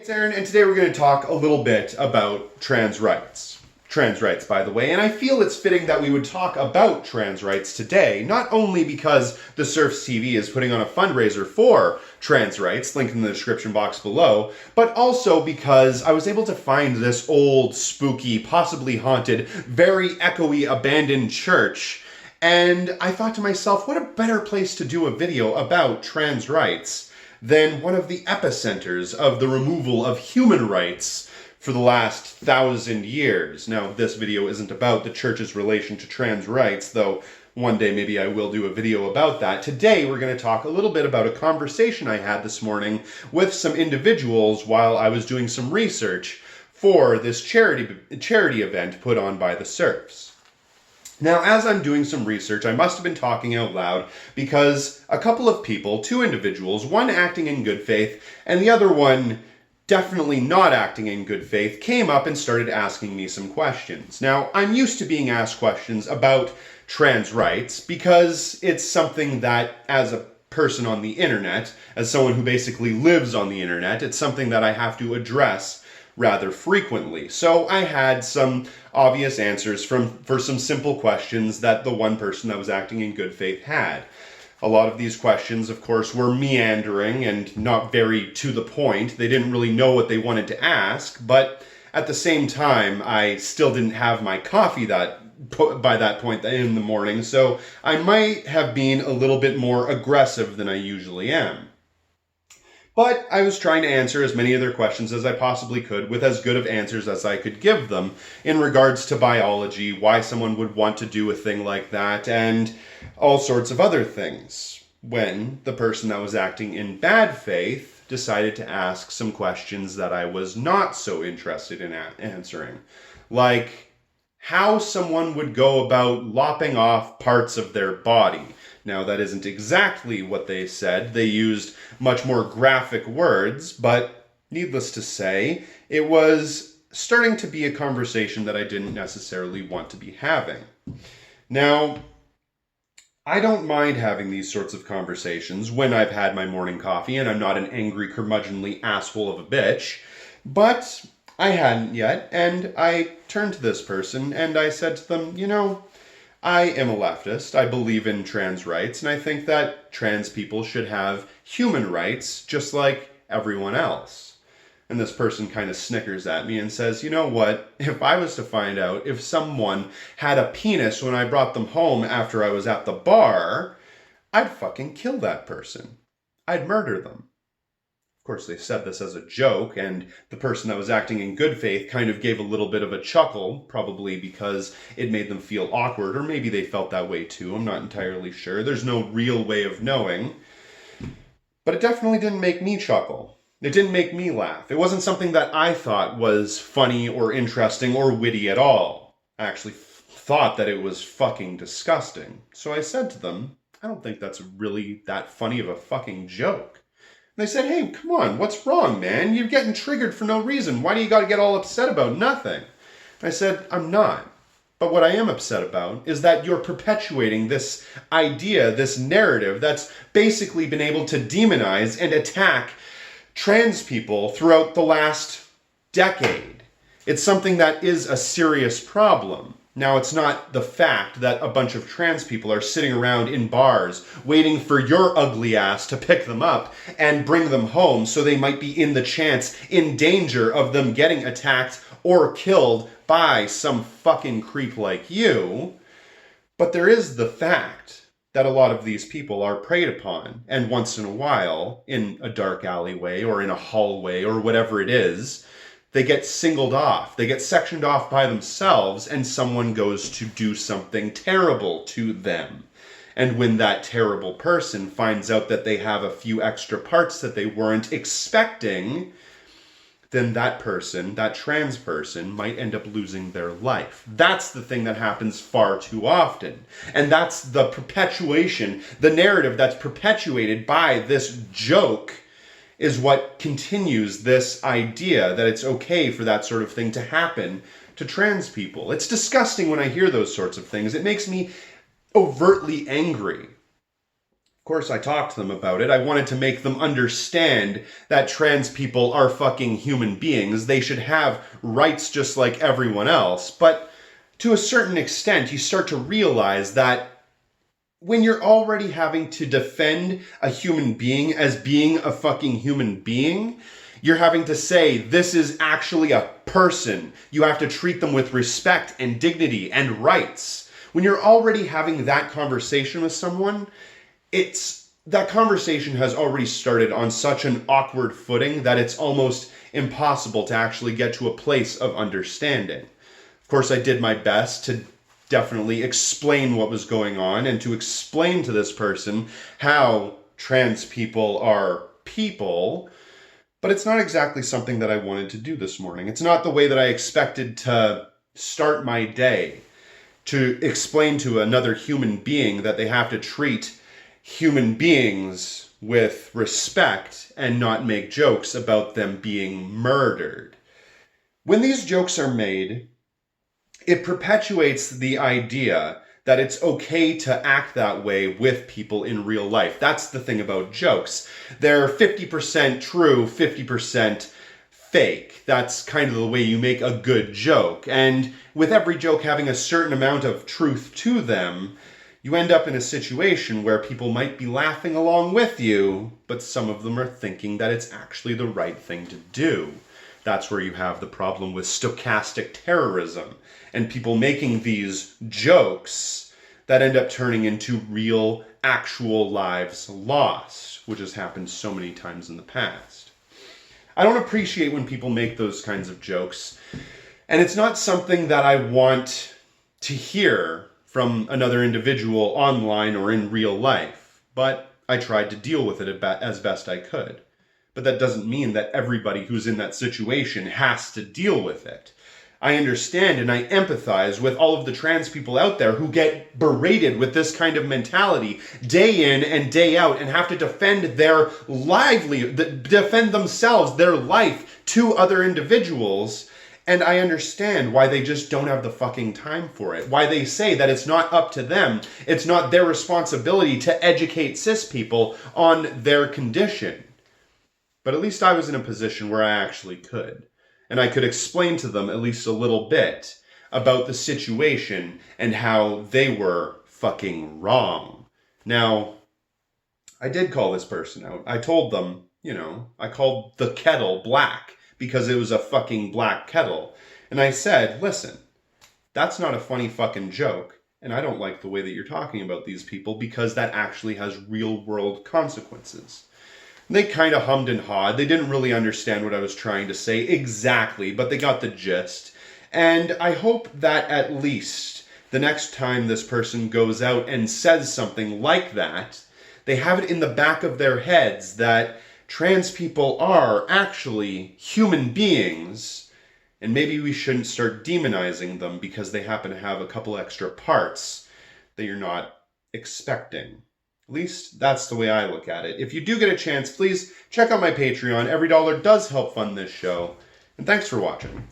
It's Aaron, and today we're going to talk a little bit about trans rights. Trans rights, by the way, and I feel it's fitting that we would talk about trans rights today, not only because the Surfs TV is putting on a fundraiser for trans rights, linked in the description box below, but also because I was able to find this old, spooky, possibly haunted, very echoey, abandoned church, and I thought to myself, what a better place to do a video about trans rights than one of the epicenters of the removal of human rights for the last 1,000 years. Now, this video isn't about the church's relation to trans rights, though one day maybe I will do a video about that. Today, we're going to talk a little bit about a conversation I had this morning with some individuals while I was doing some research for this charity event put on by the Surfs. Now, as I'm doing some research, I must have been talking out loud because a couple of people, two individuals, one acting in good faith and the other one definitely not acting in good faith, came up and started asking me some questions. Now, I'm used to being asked questions about trans rights because it's something that, as a person on the internet, as someone who basically lives on the internet, it's something that I have to address rather frequently. So I had some obvious answers for some simple questions that the one person that was acting in good faith had. A lot of these questions, of course, were meandering and not very to the point. They didn't really know what they wanted to ask, but at the same time, I still didn't have my coffee by that point in the morning, so I might have been a little bit more aggressive than I usually am. But I was trying to answer as many of their questions as I possibly could with as good of answers as I could give them in regards to biology, why someone would want to do a thing like that, and all sorts of other things. When the person that was acting in bad faith decided to ask some questions that I was not so interested in answering. Like how someone would go about lopping off parts of their body. Now, that isn't exactly what they said. They used much more graphic words, but needless to say, it was starting to be a conversation that I didn't necessarily want to be having. Now, I don't mind having these sorts of conversations when I've had my morning coffee and I'm not an angry, curmudgeonly asshole of a bitch, but I hadn't yet, and I turned to this person and I said to them, you know, I am a leftist, I believe in trans rights, and I think that trans people should have human rights just like everyone else. And this person kind of snickers at me and says, you know what, if I was to find out if someone had a penis when I brought them home after I was at the bar, I'd fucking kill that person. I'd murder them. Of course, they said this as a joke, and the person that was acting in good faith kind of gave a little bit of a chuckle, probably because it made them feel awkward, or maybe they felt that way too. I'm not entirely sure. There's no real way of knowing. But it definitely didn't make me chuckle. It didn't make me laugh. It wasn't something that I thought was funny or interesting or witty at all. I actually thought that it was fucking disgusting. So I said to them, I don't think that's really that funny of a fucking joke. They said, hey, come on, what's wrong, man? You're getting triggered for no reason. Why do you gotta get all upset about nothing? I said, I'm not. But what I am upset about is that you're perpetuating this idea, this narrative that's basically been able to demonize and attack trans people throughout the last decade. It's something that is a serious problem. Now, it's not the fact that a bunch of trans people are sitting around in bars waiting for your ugly ass to pick them up and bring them home so they might be in danger of them getting attacked or killed by some fucking creep like you. But there is the fact that a lot of these people are preyed upon, and once in a while, in a dark alleyway or in a hallway or whatever it is, they get singled off, they get sectioned off by themselves, and someone goes to do something terrible to them. And when that terrible person finds out that they have a few extra parts that they weren't expecting, then that person, that trans person, might end up losing their life. That's the thing that happens far too often. And that's the perpetuation, the narrative that's perpetuated by this joke is what continues this idea that it's okay for that sort of thing to happen to trans people. It's disgusting when I hear those sorts of things. It makes me overtly angry. course, I talked to them about it. I wanted to make them understand that trans people are fucking human beings. They should have rights just like everyone else. But to a certain extent, you start to realize that when you're already having to defend a human being as being a fucking human being, you're having to say, this is actually a person. You have to treat them with respect and dignity and rights. When you're already having that conversation with someone, that conversation has already started on such an awkward footing that it's almost impossible to actually get to a place of understanding. Of course, I did my best to definitely explain what was going on and to explain to this person how trans people are people, but it's not exactly something that I wanted to do this morning. It's not the way that I expected to start my day, to explain to another human being that they have to treat human beings with respect and not make jokes about them being murdered. When these jokes are made, it perpetuates the idea that it's okay to act that way with people in real life. That's the thing about jokes. They're 50% true, 50% fake. That's kind of the way you make a good joke. And with every joke having a certain amount of truth to them, you end up in a situation where people might be laughing along with you, but some of them are thinking that it's actually the right thing to do. That's where you have the problem with stochastic terrorism and people making these jokes that end up turning into real, actual lives lost, which has happened so many times in the past. I don't appreciate when people make those kinds of jokes, and it's not something that I want to hear from another individual online or in real life, but I tried to deal with it as best I could. But that doesn't mean that everybody who's in that situation has to deal with it. I understand and I empathize with all of the trans people out there who get berated with this kind of mentality day in and day out and have to defend their livelihood, defend themselves, their life to other individuals. And I understand why they just don't have the fucking time for it. Why they say that it's not up to them. It's not their responsibility to educate cis people on their condition. But at least I was in a position where I actually could. And I could explain to them at least a little bit about the situation and how they were fucking wrong. Now, I did call this person out. I told them, I called the kettle black because it was a fucking black kettle. And I said, listen, that's not a funny fucking joke. And I don't like the way that you're talking about these people because that actually has real world consequences. They kind of hummed and hawed. They didn't really understand what I was trying to say exactly, but they got the gist. And I hope that at least the next time this person goes out and says something like that, they have it in the back of their heads that trans people are actually human beings, and maybe we shouldn't start demonizing them because they happen to have a couple extra parts that you're not expecting. At least that's the way I look at it. If you do get a chance, please check out my Patreon. Every dollar does help fund this show. And thanks for watching.